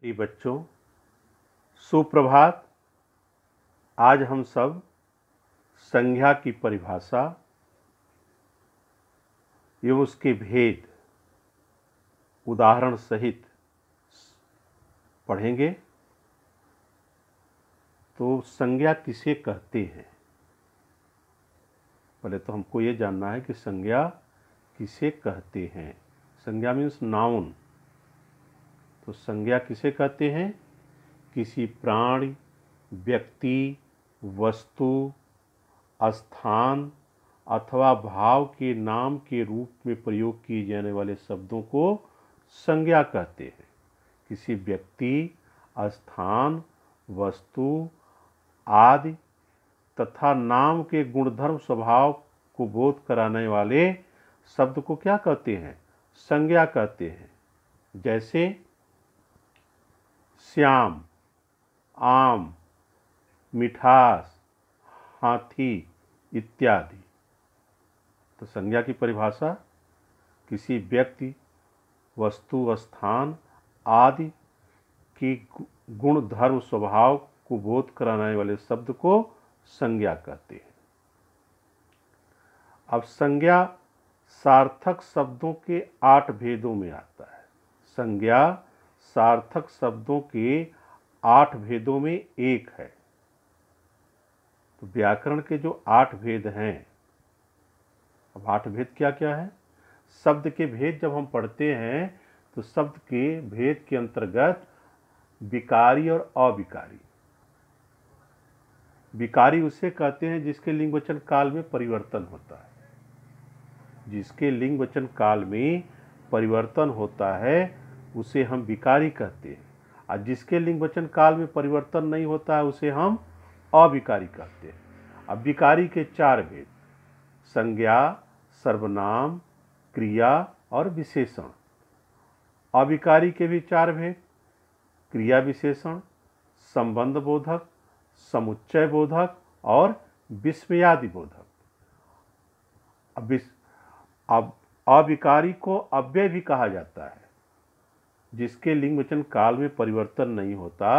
प्रिय बच्चों, सुप्रभात। आज हम सब संज्ञा की परिभाषा एवं उसके भेद उदाहरण सहित पढ़ेंगे। तो संज्ञा किसे कहते हैं, पहले तो हमको ये जानना है कि संज्ञा किसे कहते हैं। संज्ञा मीन्स नाउन। तो संज्ञा किसे कहते हैं? किसी प्राणी, व्यक्ति, वस्तु, स्थान अथवा भाव के नाम के रूप में प्रयोग किए जाने वाले शब्दों को संज्ञा कहते हैं। किसी व्यक्ति, स्थान, वस्तु आदि तथा नाम के गुणधर्म स्वभाव को बोध कराने वाले शब्द को क्या कहते हैं? संज्ञा कहते हैं। जैसे श्याम, आम, मिठास, हाथी इत्यादि। तो संज्ञा की परिभाषा किसी व्यक्ति, वस्तु, स्थान आदि की गुण, धर्म, स्वभाव को बोध कराने वाले शब्द को संज्ञा कहते हैं। अब संज्ञा सार्थक शब्दों के 8 भेदों में आता है। संज्ञा सार्थक शब्दों के 8 भेदों में एक है। तो व्याकरण के जो 8 भेद हैं, अब 8 भेद क्या क्या है? शब्द के भेद जब हम पढ़ते हैं तो शब्द के भेद के अंतर्गत विकारी और अविकारी। विकारी उसे कहते हैं जिसके लिंग वचन काल में परिवर्तन होता है। जिसके लिंग वचन काल में परिवर्तन होता है उसे हम विकारी कहते हैं, और जिसके लिंग वचन काल में परिवर्तन नहीं होता है उसे हम अविकारी कहते हैं। अब विकारी के 4 भेद: संज्ञा, सर्वनाम, क्रिया और विशेषण। अविकारी के भी 4 भेद: क्रिया विशेषण, संबंध बोधक, समुच्चय बोधक और विस्मयादि बोधक। अब अविकारी को अव्यय भी कहा जाता है। जिसके लिंग वचन काल में परिवर्तन नहीं होता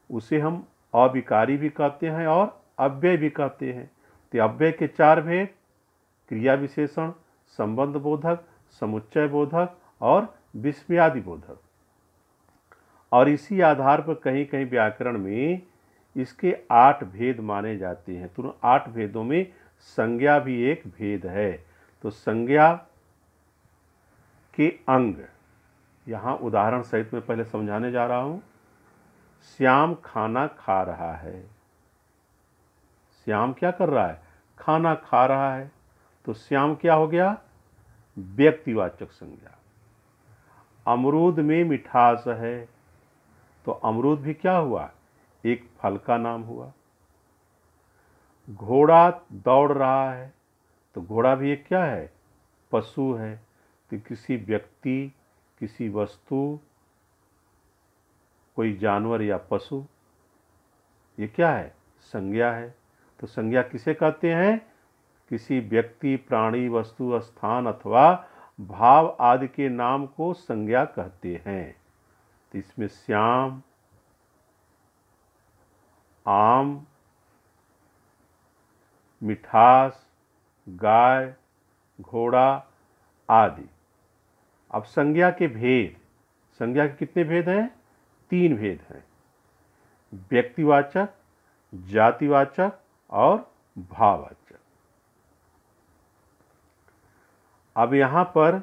उसे हम अविकारी भी कहते हैं और अव्यय भी कहते हैं। तो अव्यय के 4 भेद: क्रिया विशेषण, संबंध बोधक, समुच्चय बोधक और विस्मयादि बोधक। और इसी आधार पर कहीं कहीं व्याकरण में इसके 8 भेद माने जाते हैं। तो 8 भेदों में संज्ञा भी एक भेद है। तो संज्ञा के अंग यहाँ उदाहरण सहित मैं पहले समझाने जा रहा हूँ। श्याम खाना खा रहा है। श्याम क्या कर रहा है? खाना खा रहा है। तो श्याम क्या हो गया? व्यक्तिवाचक संज्ञा। अमरूद में मिठास है, तो अमरूद भी क्या हुआ? एक फल का नाम हुआ। घोड़ा दौड़ रहा है, तो घोड़ा भी एक क्या है? पशु है। तो किसी व्यक्ति, किसी वस्तु, कोई जानवर या पशु, ये क्या है? संज्ञा है। तो संज्ञा किसे कहते हैं? किसी व्यक्ति, प्राणी, वस्तु, स्थान अथवा भाव आदि के नाम को संज्ञा कहते हैं। तो इसमें श्याम, आम, मिठास, गाय, घोड़ा आदि। अब संज्ञा के भेद, संज्ञा के कितने भेद हैं? 3 भेद हैं: व्यक्तिवाचक, जातिवाचक और भाववाचक। अब यहाँ पर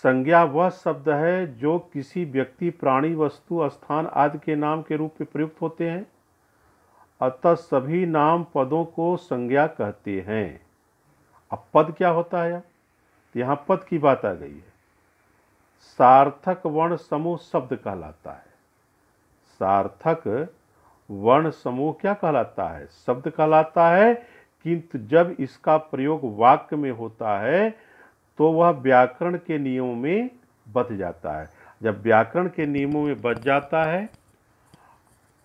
संज्ञा वह शब्द है जो किसी व्यक्ति, प्राणी, वस्तु, स्थान आदि के नाम के रूप में प्रयुक्त होते हैं। अतः सभी नाम पदों को संज्ञा कहते हैं। अब पद क्या होता है? तो यहाँ पद की बात आ गई है। सार्थक वर्ण समूह शब्द कहलाता है। सार्थक वर्ण समूह क्या कहलाता है? शब्द कहलाता है। किंतु जब इसका प्रयोग वाक्य में होता है तो वह व्याकरण के नियमों में बच जाता है। जब व्याकरण के नियमों में बच जाता है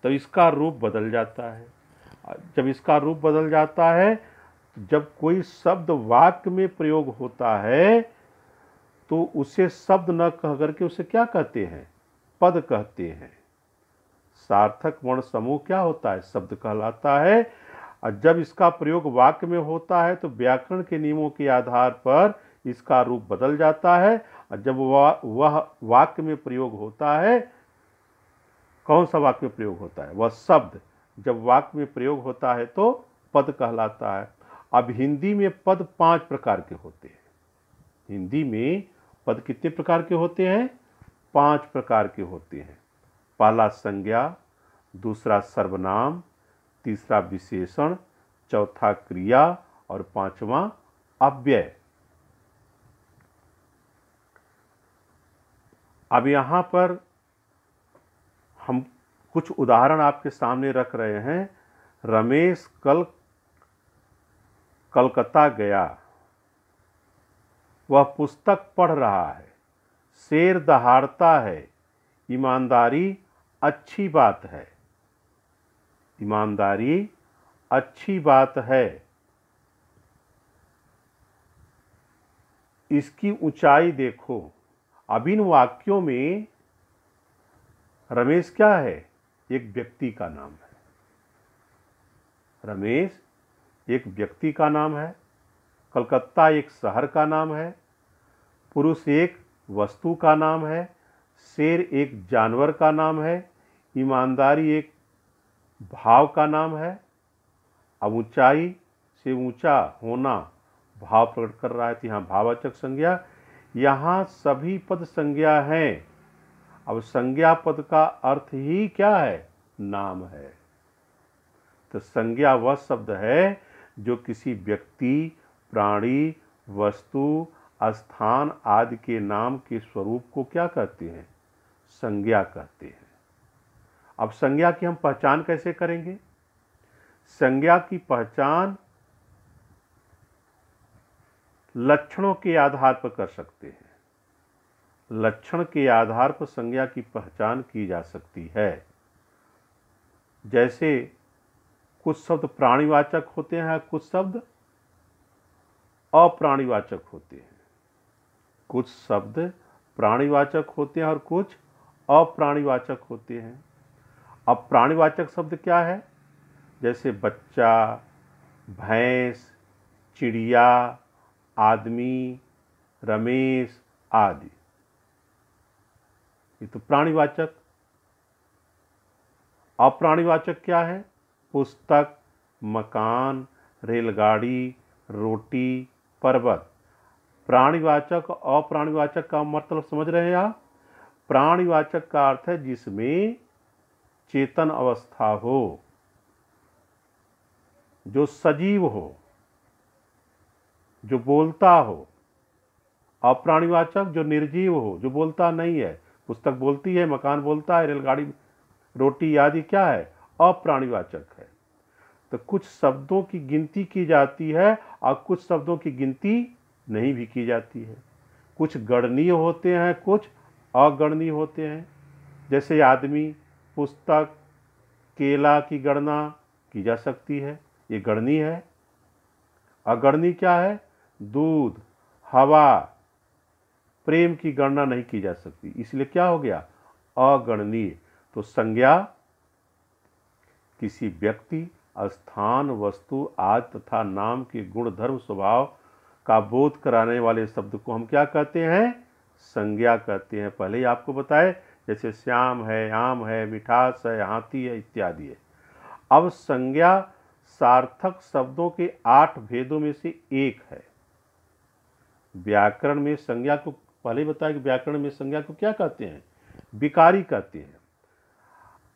तो इसका रूप बदल जाता है। जब इसका रूप बदल जाता है, जब कोई शब्द वाक्य में प्रयोग होता है तो उसे शब्द न कह करके उसे क्या कहते हैं? पद कहते हैं। सार्थक वर्ण समूह क्या होता है? शब्द कहलाता है। और जब इसका प्रयोग वाक्य में होता है तो व्याकरण के नियमों के आधार पर इसका रूप बदल जाता है। और जब वह वाक्य में प्रयोग होता है, कौन सा वाक्य में प्रयोग होता है? वह शब्द जब वाक्य में प्रयोग होता है तो पद कहलाता है। अब हिंदी में पद 5 प्रकार के होते हैं। हिंदी में पद कितने प्रकार के होते हैं? 5 प्रकार के होते हैं। पहला संज्ञा, दूसरा सर्वनाम, तीसरा विशेषण, चौथा क्रिया और पांचवा अव्यय। अब यहां पर हम कुछ उदाहरण आपके सामने रख रहे हैं। रमेश कल कलकत्ता गया। वह पुस्तक पढ़ रहा है। शेर दहाड़ता है। ईमानदारी अच्छी बात है। ईमानदारी अच्छी बात है। इसकी ऊंचाई देखो। अब इन वाक्यों में रमेश क्या है? एक व्यक्ति का नाम है। रमेश एक व्यक्ति का नाम है। कलकत्ता एक शहर का नाम है। पुरुष एक वस्तु का नाम है। शेर एक जानवर का नाम है। ईमानदारी एक भाव का नाम है। अब ऊंचाई से ऊंचा होना भाव प्रकट कर रहा है, तो यहाँ भाववाचक संज्ञा। यहाँ सभी पद संज्ञा हैं। अब संज्ञा पद का अर्थ ही क्या है? नाम है। तो संज्ञा वह शब्द है जो किसी व्यक्ति, प्राणी, वस्तु, स्थान आदि के नाम के स्वरूप को क्या कहते हैं? संज्ञा कहते हैं। अब संज्ञा की हम पहचान कैसे करेंगे? संज्ञा की पहचान लक्षणों के आधार पर कर सकते हैं। लक्षण के आधार पर संज्ञा की पहचान की जा सकती है। जैसे कुछ शब्द प्राणीवाचक होते हैं, कुछ शब्द अप्राणीवाचक होते हैं। कुछ शब्द प्राणीवाचक होते हैं और कुछ अप्राणीवाचक होते हैं। अब प्राणीवाचक शब्द क्या है? जैसे बच्चा, भैंस, चिड़िया, आदमी, रमेश आदि, ये तो प्राणीवाचक। अप्राणीवाचक क्या है? पुस्तक, मकान, रेलगाड़ी, रोटी, पर्वत। प्राणीवाचक और अप्राणीवाचक का मतलब समझ रहे हैं आप? प्राणीवाचक का अर्थ है जिसमें चेतन अवस्था हो, जो सजीव हो, जो बोलता हो। अप्राणीवाचक जो निर्जीव हो, जो बोलता नहीं है। पुस्तक बोलती है, मकान बोलता है, रेलगाड़ी, रोटी आदि क्या है? अप्राणीवाचक है। तो कुछ शब्दों की गिनती की जाती है और कुछ शब्दों की गिनती नहीं भी की जाती है। कुछ गणनीय होते हैं, कुछ अगणनीय होते हैं। जैसे आदमी, पुस्तक, केला की गणना की जा सकती है, ये गणनीय है। अगणनीय क्या है? दूध, हवा, प्रेम की गणना नहीं की जा सकती, इसलिए क्या हो गया? अगणनीय। तो संज्ञा किसी व्यक्ति, स्थान, वस्तु आदि तथा नाम के गुण, धर्म, स्वभाव का बोध कराने वाले शब्द को हम क्या कहते हैं? संज्ञा कहते हैं। पहले ही आपको बताए, जैसे श्याम है, आम है, मिठास है, हाथी है इत्यादि है। अब संज्ञा सार्थक शब्दों के 8 भेदों में से एक है। व्याकरण में संज्ञा को पहले बताया कि व्याकरण में संज्ञा को क्या कहते हैं? विकारी कहते हैं।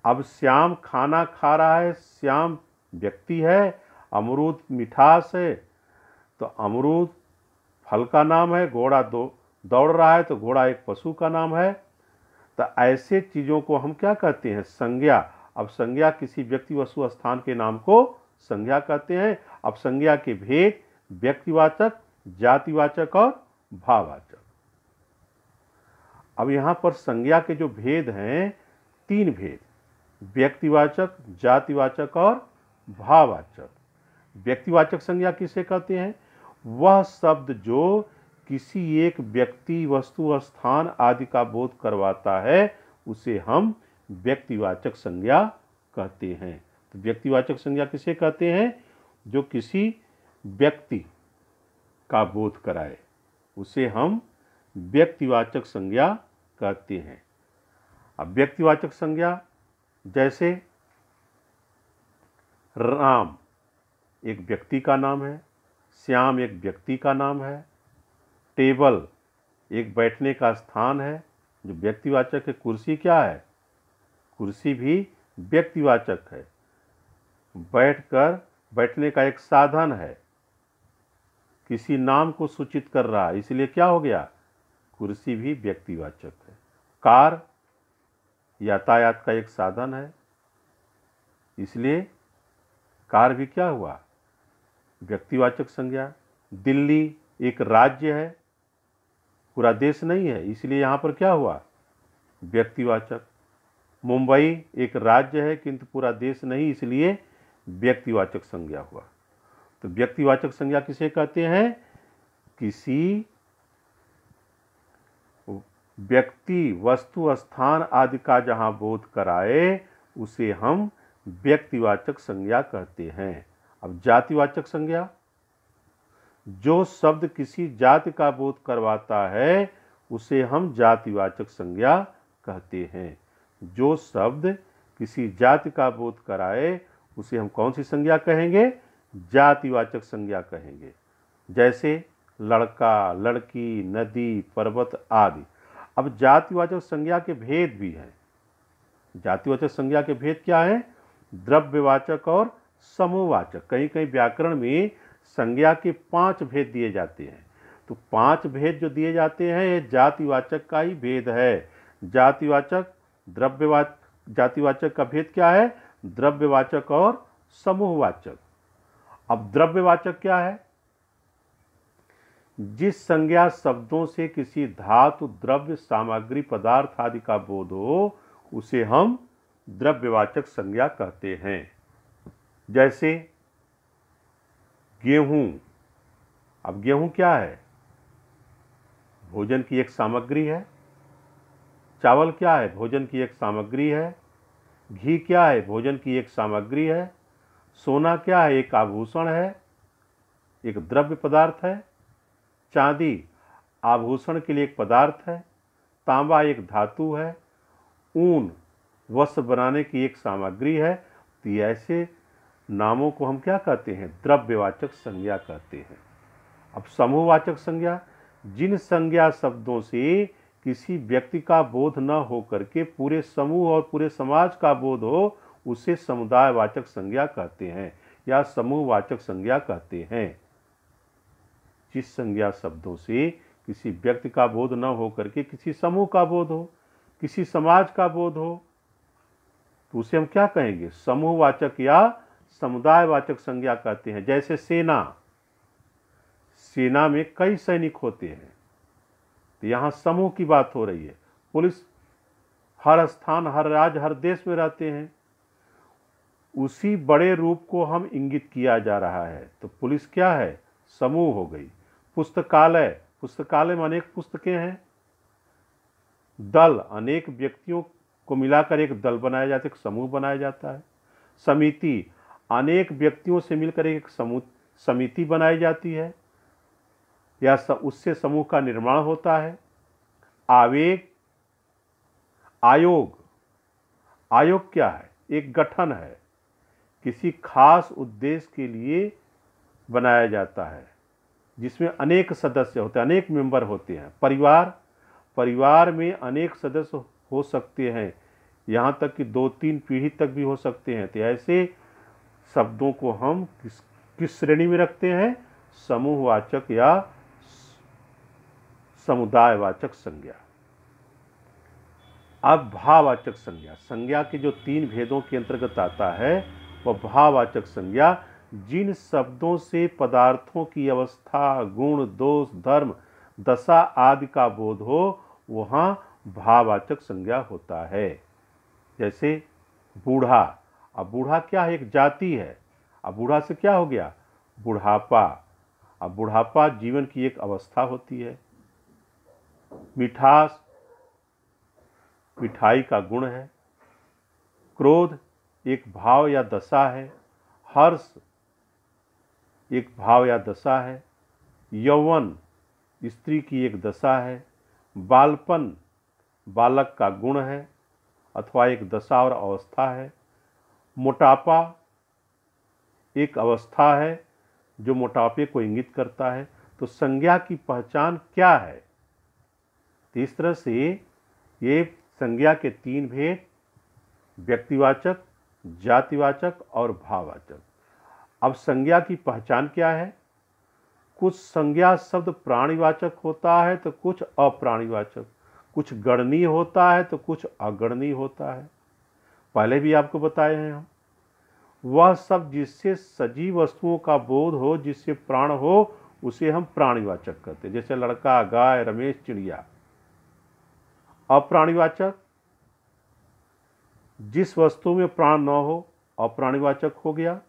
अब श्याम खाना खा रहा है, श्याम व्यक्ति है। अमरूद मिठास है, तो अमरूद फल का नाम है। घोड़ा दौड़ रहा है, तो घोड़ा एक पशु का नाम है। तो ऐसे चीजों को हम क्या कहते हैं? संज्ञा। अब संज्ञा किसी व्यक्ति, वस्तु, स्थान के नाम को संज्ञा कहते हैं। अब संज्ञा के भेद व्यक्तिवाचक, जातिवाचक और भाववाचक। अब यहां पर संज्ञा के जो भेद हैं, 3 भेद, व्यक्तिवाचक, जातिवाचक और भाववाचक। व्यक्तिवाचक संज्ञा किसे कहते हैं? वह शब्द जो किसी एक व्यक्ति, वस्तु, स्थान आदि का बोध करवाता है, उसे हम व्यक्तिवाचक संज्ञा कहते हैं। तो व्यक्तिवाचक संज्ञा किसे कहते हैं? जो किसी व्यक्ति का बोध कराए, उसे हम व्यक्तिवाचक संज्ञा कहते हैं। अब व्यक्तिवाचक संज्ञा जैसे राम एक व्यक्ति का नाम है, श्याम एक व्यक्ति का नाम है, टेबल एक बैठने का स्थान है जो व्यक्तिवाचक है, कुर्सी क्या है? कुर्सी भी व्यक्तिवाचक है, बैठने का एक साधन है, किसी नाम को सूचित कर रहा है, इसलिए क्या हो गया? कुर्सी भी व्यक्तिवाचक है। कार यातायात का एक साधन है, इसलिए कार भी क्या हुआ? व्यक्तिवाचक संज्ञा। दिल्ली एक राज्य है, पूरा देश नहीं है, इसलिए यहाँ पर क्या हुआ? व्यक्तिवाचक। मुंबई एक राज्य है किंतु पूरा देश नहीं, इसलिए व्यक्तिवाचक संज्ञा हुआ। तो व्यक्तिवाचक संज्ञा किसे कहते हैं? किसी व्यक्ति, वस्तु, स्थान आदि का जहां बोध कराए उसे हम व्यक्तिवाचक संज्ञा कहते हैं। अब जातिवाचक संज्ञा, जो शब्द किसी जाति का बोध करवाता है उसे हम जातिवाचक संज्ञा कहते हैं। जो शब्द किसी जाति का बोध कराए उसे हम कौन सी संज्ञा कहेंगे? जातिवाचक संज्ञा कहेंगे। जैसे लड़का, लड़की, नदी, पर्वत आदि। अब जातिवाचक संज्ञा के भेद भी हैं। जातिवाचक संज्ञा के भेद क्या है? द्रव्यवाचक और समूहवाचक। कहीं कहीं व्याकरण में संज्ञा के 5 भेद दिए जाते हैं। तो 5 भेद जो दिए जाते हैं ये जातिवाचक का ही भेद है। जातिवाचक, जातिवाचक का भेद क्या है? द्रव्यवाचक और समूहवाचक। अब द्रव्यवाचक क्या है? जिस संज्ञा शब्दों से किसी धातु, द्रव्य, सामग्री, पदार्थ आदि का बोध हो उसे हम द्रव्यवाचक संज्ञा कहते हैं। जैसे गेहूं। अब गेहूं क्या है? भोजन की एक सामग्री है। चावल क्या है? भोजन की एक सामग्री है। घी क्या है? भोजन की एक सामग्री है। सोना क्या है? एक आभूषण है, एक द्रव्य पदार्थ है। चांदी आभूषण के लिए एक पदार्थ है। तांबा एक धातु है। ऊन वस्त्र बनाने की एक सामग्री है। तो ऐसे नामों को हम क्या कहते हैं? द्रव्यवाचक संज्ञा कहते हैं। अब समूहवाचक संज्ञा, जिन संज्ञा शब्दों से किसी व्यक्ति का बोध न हो करके पूरे समूह और पूरे समाज का बोध हो उसे समुदायवाचक संज्ञा कहते हैं या समूहवाचक संज्ञा कहते हैं। जिस संज्ञा शब्दों से किसी व्यक्ति का बोध न हो करके किसी समूह का बोध हो, किसी समाज का बोध हो, तो उसे हम क्या कहेंगे? समूहवाचक या समुदायवाचक संज्ञा कहते हैं। जैसे सेना, सेना में कई सैनिक होते हैं, तो यहां समूह की बात हो रही है। पुलिस हर स्थान, हर राज्य, हर देश में रहते हैं, उसी बड़े रूप को हम इंगित किया जा रहा है। तो पुलिस क्या है? समूह हो गई। पुस्तकालय, पुस्तकालय में अनेक पुस्तकें हैं। दल, अनेक व्यक्तियों को मिलाकर एक दल बनाया जाता है, एक समूह बनाया जाता है। समिति, अनेक व्यक्तियों से मिलकर एक समिति बनाई जाती है या उससे समूह का निर्माण होता है। आवेग, आयोग, आयोग क्या है? एक गठन है, किसी खास उद्देश्य के लिए बनाया जाता है जिसमें अनेक सदस्य होते हैं, अनेक मेंबर होते हैं। परिवार, परिवार में अनेक सदस्य हो सकते हैं, यहाँ तक कि 2-3 पीढ़ी तक भी हो सकते हैं। तो ऐसे शब्दों को हम किस श्रेणी में रखते हैं? समूहवाचक या समुदायवाचक संज्ञा। अब भाववाचक संज्ञा, संज्ञा के जो 3 भेदों के अंतर्गत आता है वह भाववाचक संज्ञा, जिन शब्दों से पदार्थों की अवस्था, गुण, दोष, धर्म, दशा आदि का बोध हो वहां भाववाचक संज्ञा होता है। जैसे बूढ़ा। अब बूढ़ा क्या है? एक जाति है। अब बूढ़ा से क्या हो गया? बुढ़ापा। अब बुढ़ापा जीवन की एक अवस्था होती है। मिठास, मिठाई का गुण है। क्रोध एक भाव या दशा है। हर्ष एक भाव या दशा है। यौवन स्त्री की एक दशा है। बालपन बालक का गुण है अथवा एक दशा और अवस्था है। मोटापा एक अवस्था है जो मोटापे को इंगित करता है। तो संज्ञा की पहचान क्या है? तो इस तरह से ये संज्ञा के तीन भेद, व्यक्तिवाचक, जातिवाचक और भाववाचक। अब संज्ञा की पहचान क्या है? कुछ संज्ञा शब्द प्राणीवाचक होता है तो कुछ अप्राणीवाचक, कुछ गणनीय होता है तो कुछ अगणनीय होता है। पहले भी आपको बताए हैं हम। वह सब जिससे सजीव वस्तुओं का बोध हो, जिससे प्राण हो, उसे हम प्राणीवाचक कहते हैं। जैसे लड़का, गाय, रमेश, चिड़िया। अप्राणीवाचक जिस वस्तु में प्राण न हो, अप्राणीवाचक हो गया।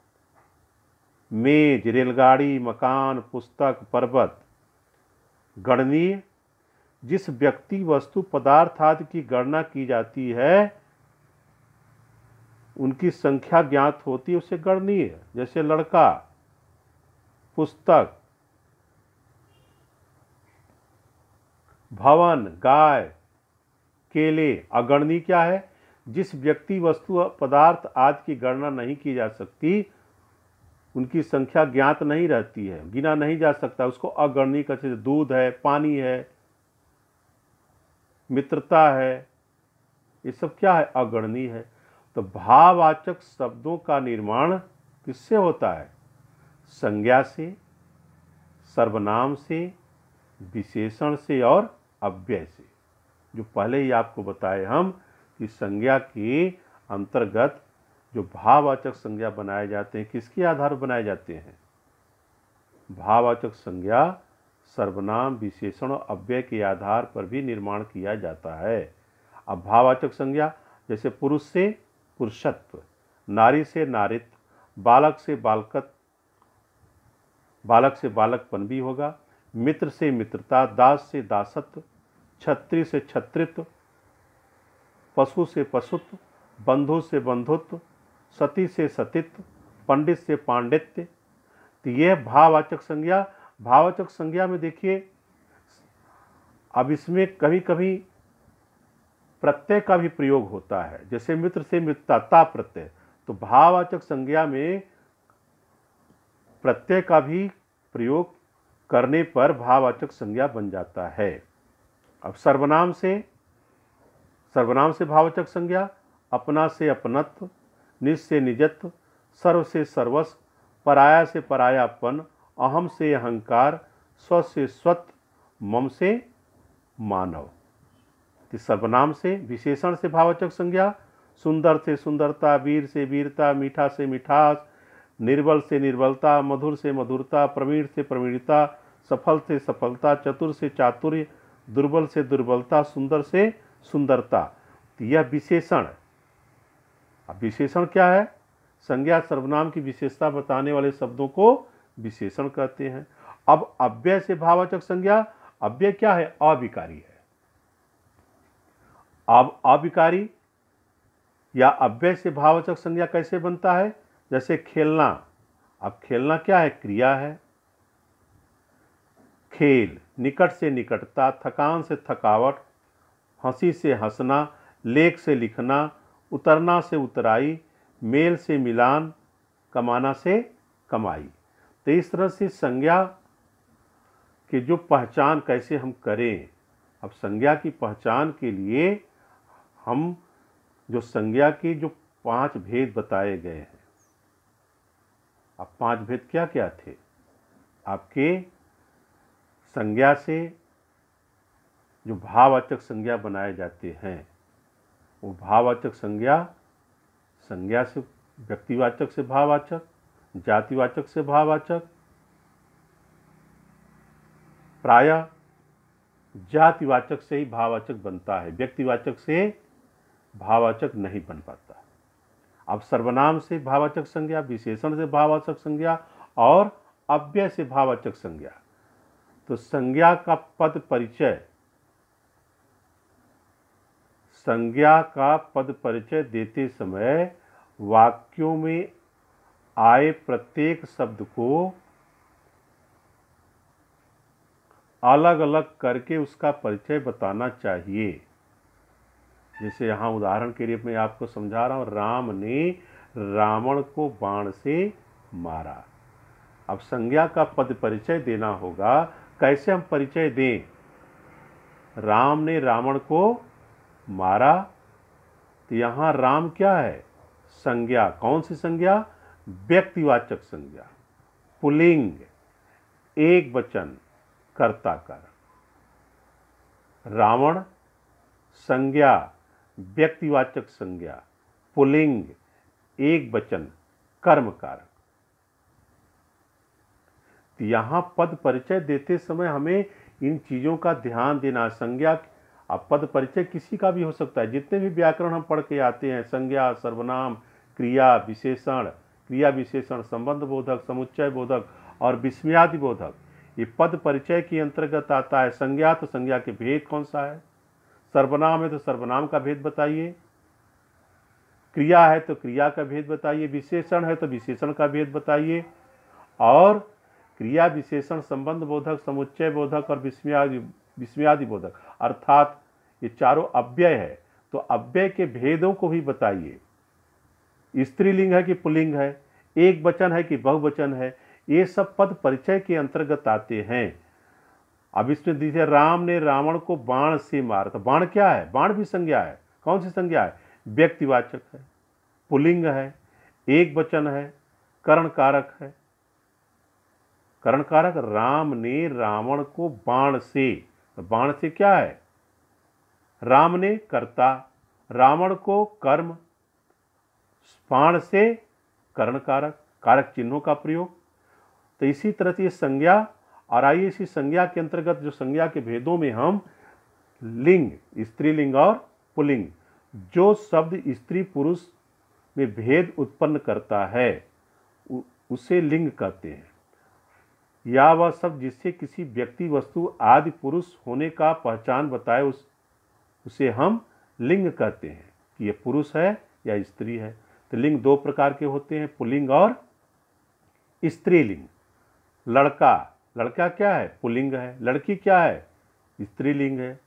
मेज, रेलगाड़ी, मकान, पुस्तक, पर्वत। गणनीय जिस व्यक्ति, वस्तु, पदार्थ आदि की गणना की जाती है, उनकी संख्या ज्ञात होती है, उसे गणनीय है। जैसे लड़का, पुस्तक, भवन, गाय, केले। अगणनीय क्या है? जिस व्यक्ति, वस्तु, पदार्थ आदि की गणना नहीं की जा सकती, उनकी संख्या ज्ञात नहीं रहती है, गिना नहीं जा सकता, उसको अगणनीय कहते हैं। दूध है, पानी है, मित्रता है, ये सब क्या है? अगणनीय है। तो भाववाचक शब्दों का निर्माण किससे होता है? संज्ञा से, सर्वनाम से, विशेषण से और अव्यय से। जो पहले ही आपको बताए हम कि संज्ञा के अंतर्गत जो भाववाचक संज्ञा बनाए जाते हैं, किसके आधार पर बनाए जाते हैं? भाववाचक संज्ञा सर्वनाम, विशेषण और अव्यय के आधार पर भी निर्माण किया जाता है। अब भाववाचक संज्ञा जैसे पुरुष से पुरुषत्व, नारी से नारित्व, बालक से बालकत्व, बालक से बालकपन भी होगा। मित्र से मित्रता, दास से दासत्व, छत्री से छत्रित्व, पशु से पशुत्व, बंधु से बंधुत्व, सती से सतीत्व, पंडित से पांडित्य। तो यह भाववाचक संज्ञा। भाववाचक संज्ञा में देखिए, अब इसमें कभी कभी प्रत्यय का भी प्रयोग होता है। जैसे मित्र से मित्रता, ता प्रत्यय। तो भाववाचक संज्ञा में प्रत्यय का भी प्रयोग करने पर भाववाचक संज्ञा बन जाता है। अब सर्वनाम से भाववाचक संज्ञा, अपना से अपनत्व, निज से निजत्व, सर्व से सर्वस्व, पराया से परायापन, अहम से अहंकार, स्व से स्वत्व, मम से मानव। तो सर्वनाम से। विशेषण से भाववाचक संज्ञा, सुंदर से सुंदरता, वीर से वीरता, मीठा से मिठास, निर्बल से निर्बलता, मधुर से मधुरता, प्रवीण से प्रवीणता, सफल से सफलता, चतुर से चातुर्य, दुर्बल से दुर्बलता, सुंदर से सुंदरता। तो यह विशेषण। अब विशेषण क्या है? संज्ञा सर्वनाम की विशेषता बताने वाले शब्दों को विशेषण कहते हैं। अब अव्यय से भाववाचक संज्ञा। अव्यय क्या है? अविकारी है। अब अविकारी या अव्यय से भाववाचक संज्ञा कैसे बनता है? जैसे खेलना। अब खेलना क्या है? क्रिया है। खेल, निकट से निकटता, थकान से थकावट, हंसी से हंसना, लेख से लिखना, उतरना से उतराई, मेल से मिलान, कमाना से कमाई। तो इस तरह से संज्ञा की जो पहचान कैसे हम करें। अब संज्ञा की पहचान के लिए हम जो संज्ञा की जो 5 भेद बताए गए हैं। अब 5 भेद क्या क्या थे? आपके संज्ञा से जो भाववाचक संज्ञा बनाए जाते हैं, वो भाववाचक संज्ञा से व्यक्तिवाचक से भाववाचक, जातिवाचक से भाववाचक, प्रायः जातिवाचक से ही भाववाचक बनता है, व्यक्तिवाचक से भाववाचक नहीं बन पाता। अब सर्वनाम से भाववाचक संज्ञा, विशेषण से भाववाचक संज्ञा और अव्यय से भाववाचक संज्ञा। तो संज्ञा का पद परिचय संज्ञा का पद परिचय देते समय वाक्यों में आए प्रत्येक शब्द को अलग अलग करके उसका परिचय बताना चाहिए। जैसे यहाँ उदाहरण के लिए मैं आपको समझा रहा हूँ, राम ने रावण को बाण से मारा। अब संज्ञा का पद परिचय देना होगा। कैसे हम परिचय दें? राम ने रावण को मारा, तो यहाँ राम क्या है? संज्ञा। कौन सी संज्ञा? व्यक्तिवाचक संज्ञा, पुल्लिंग, एक वचन, कर्ता कारक। रावण संज्ञा, व्यक्तिवाचक संज्ञा, पुल्लिंग, एक वचन, कर्म कारक। तो यहां पद परिचय देते समय हमें इन चीजों का ध्यान देना। संज्ञा, अब पद परिचय किसी का भी हो सकता है। जितने भी व्याकरण हम पढ़ के आते हैं, संज्ञा, सर्वनाम, क्रिया विशेषण, संबंध बोधक, समुच्चय बोधक और विस्मयादि बोधक, ये पद परिचय के अंतर्गत आता है। संज्ञा, तो संज्ञा के भेद कौन सा है? सर्वनाम है तो सर्वनाम का भेद बताइए, क्रिया है तो क्रिया का भेद बताइए, विशेषण है तो विशेषण का भेद बताइए, और क्रिया, विशेषण, संबंध बोधक, समुच्चय बोधक और विस्मयादि बोधक, अर्थात ये चारों अव्यय है, तो अव्यय के भेदों को भी बताइए। स्त्रीलिंग है कि पुल्लिंग है, एक वचन है कि बहुवचन है, ये सब पद परिचय के अंतर्गत आते हैं। अब इसमें दीजिए, राम ने रावण को बाण से मारा, तो बाण क्या है? बाण भी संज्ञा है। कौन सी संज्ञा है? व्यक्तिवाचक है, पुल्लिंग है, एक वचन है, करण कारक है। करण कारक, राम ने रावण को बाण से, तो बाण से क्या है? राम ने कर्ता, रावण को कर्म, बाण से करण कारक, कारक चिन्हों का प्रयोग। तो इसी तरह से ये संज्ञा, और आइए इसी संज्ञा के अंतर्गत जो संज्ञा के भेदों में हम लिंग, स्त्रीलिंग और पुल्लिंग, जो शब्द स्त्री पुरुष में भेद उत्पन्न करता है उसे लिंग कहते हैं, या वह शब्द जिससे किसी व्यक्ति, वस्तु आदि पुरुष होने का पहचान बताए उसे हम लिंग कहते हैं कि यह पुरुष है या स्त्री है। तो लिंग दो प्रकार के होते हैं, पुल्लिंग और स्त्रीलिंग। लड़का क्या है? पुल्लिंग है। लड़की क्या है? स्त्रीलिंग है।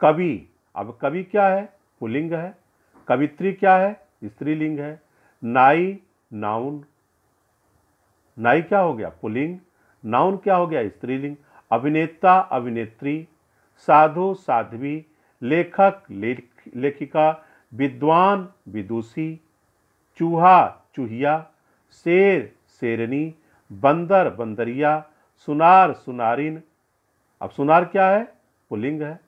कवि, अब कवि क्या है? पुल्लिंग है। कवित्री क्या है? स्त्रीलिंग है। नाई, नाउन, नाई क्या हो गया? पुल्लिंग। नाउन क्या हो गया? स्त्रीलिंग। अभिनेता, अभिनेत्री, साधु, साध्वी, लेखक, लेखिका, विद्वान, विदुषी, चूहा, चूहिया, शेर, शेरनी, बंदर, बंदरिया, सुनार, सुनारिन। अब सुनार क्या है? पुल्लिंग है।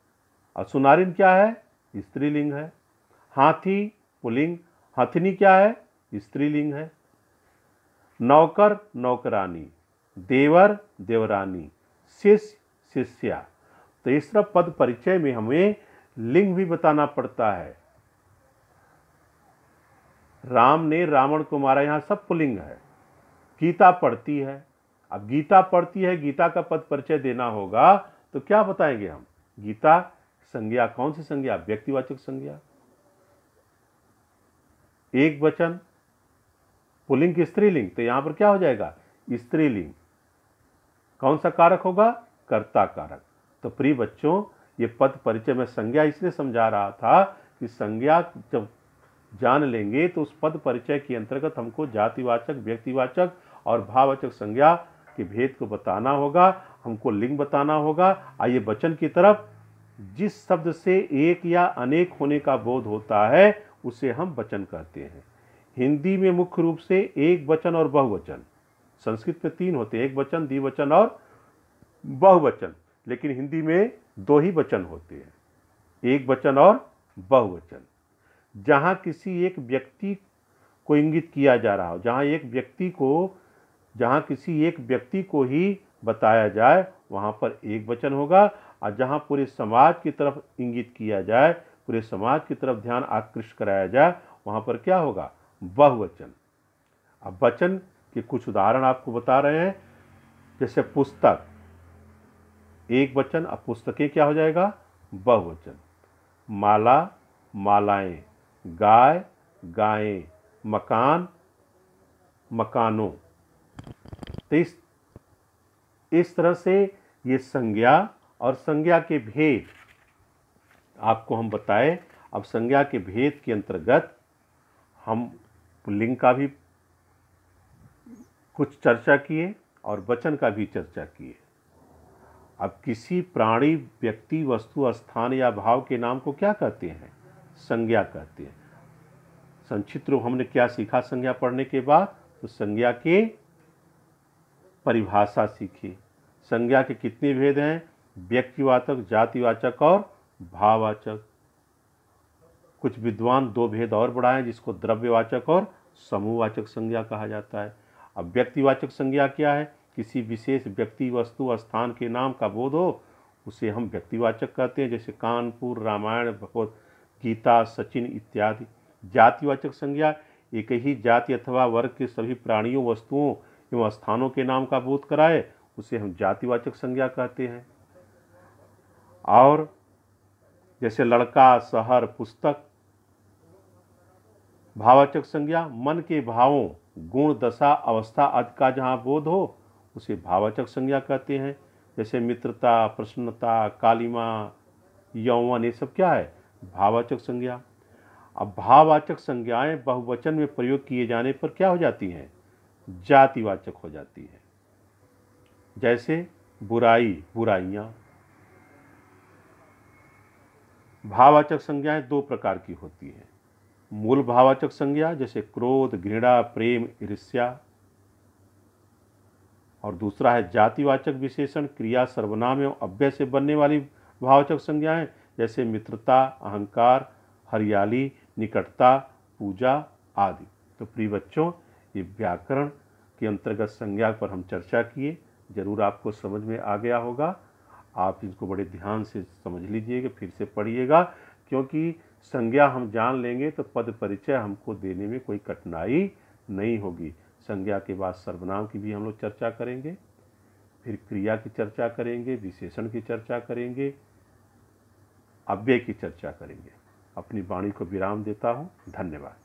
और सुनारिन क्या है? स्त्रीलिंग है। हाथी, पुल्लिंग। हथनी क्या है? स्त्रीलिंग है। नौकर, नौकरानी, देवर, देवरानी, शिष्य, शिष्या। तो इस तरह पद परिचय में हमें लिंग भी बताना पड़ता है। राम ने रावण को मारा, यहां सब पुल्लिंग है। गीता पढ़ती है, अब गीता पढ़ती है, गीता का पद परिचय देना होगा, तो क्या बताएंगे हम? गीता संज्ञा, कौन सी संज्ञा? व्यक्तिवाचक संज्ञा, एक वचन, पुल्लिंग की स्त्रीलिंग, तो यहां पर क्या हो जाएगा? स्त्रीलिंग। कौन सा कारक होगा? कर्ता कारक। तो प्रिय बच्चों, ये पद परिचय में संज्ञा इसलिए समझा रहा था कि संज्ञा जब जान लेंगे तो उस पद परिचय के अंतर्गत हमको जातिवाचक, व्यक्तिवाचक और भाववाचक संज्ञा के भेद को बताना होगा, हमको लिंग बताना होगा। आइए वचन की तरफ। जिस शब्द से एक या अनेक होने का बोध होता है उसे हम वचन कहते हैं। हिंदी में मुख्य रूप से एक वचन और बहुवचन, संस्कृत में तीन होते हैं, एक वचन, द्विवचन और बहुवचन, लेकिन हिंदी में दो ही वचन होते हैं, एक वचन और बहुवचन। जहां किसी एक व्यक्ति को इंगित किया जा रहा हो, जहां किसी एक व्यक्ति को ही बताया जाए वहां पर एक वचन होगा, और जहां पूरे समाज की तरफ इंगित किया जाए, पूरे समाज की तरफ ध्यान आकृष्ट कराया जाए, वहां पर क्या होगा? बहुवचन। अब वचन के कुछ उदाहरण आपको बता रहे हैं। जैसे पुस्तक, एक वचन, अब पुस्तकें क्या हो जाएगा? बहुवचन। माला, मालाएं, गाय, गायें, मकान, मकानों। तो इस तरह से ये संज्ञा और संज्ञा के भेद आपको हम बताए। अब संज्ञा के भेद के अंतर्गत हम पुल्लिंग का भी कुछ चर्चा किए और वचन का भी चर्चा किए। अब किसी प्राणी, व्यक्ति, वस्तु, स्थान या भाव के नाम को क्या कहते हैं? संज्ञा कहते हैं। संक्षिप्त रूप हमने क्या सीखा संज्ञा पढ़ने के बाद? तो संज्ञा के परिभाषा सीखी। संज्ञा के कितने भेद हैं? व्यक्तिवाचक, जातिवाचक और भाववाचक। कुछ विद्वान दो भेद और बढ़ाएं, जिसको द्रव्यवाचक और समूहवाचक संज्ञा कहा जाता है। अब व्यक्तिवाचक संज्ञा क्या है? किसी विशेष व्यक्ति, वस्तु, स्थान के नाम का बोध हो, उसे हम व्यक्तिवाचक कहते हैं, जैसे कानपुर, रामायण, भगवत गीता, सचिन इत्यादि। जातिवाचक संज्ञा एक ही जाति अथवा वर्ग के सभी प्राणियों, वस्तुओं एवं स्थानों के नाम का बोध कराए, उसे हम जातिवाचक संज्ञा कहते हैं। और जैसे लड़का, शहर, पुस्तक। भाववाचक संज्ञा मन के भावों, गुण, दशा, अवस्था आदि का जहाँ बोध हो, उसे भाववाचक संज्ञा कहते हैं। जैसे मित्रता, प्रसन्नता, कालिमा, यौवन, ये सब क्या है? भाववाचक संज्ञा। अब भाववाचक संज्ञाएं बहुवचन में प्रयोग किए जाने पर क्या हो जाती हैं? जातिवाचक हो जाती है। जैसे बुराई, बुराइयां। भाववाचक संज्ञाएं दो प्रकार की होती हैं। मूल भाववाचक संज्ञा जैसे क्रोध, घृणा, प्रेम, ईर्ष्या। और दूसरा है जातिवाचक विशेषण, क्रिया, सर्वनाम एवं अव्यय से बनने वाली भाववाचक संज्ञाएं, जैसे मित्रता, अहंकार, हरियाली, निकटता, पूजा आदि। तो प्रिय बच्चों, ये व्याकरण के अंतर्गत संज्ञा पर हम चर्चा किए। जरूर आपको समझ में आ गया होगा। आप इसको बड़े ध्यान से समझ लीजिएगा, फिर से पढ़िएगा, क्योंकि संज्ञा हम जान लेंगे तो पद परिचय हमको देने में कोई कठिनाई नहीं होगी। संज्ञा के बाद सर्वनाम की भी हम लोग चर्चा करेंगे, फिर क्रिया की चर्चा करेंगे, विशेषण की चर्चा करेंगे, अव्यय की चर्चा करेंगे। अपनी वाणी को विराम देता हूँ। धन्यवाद।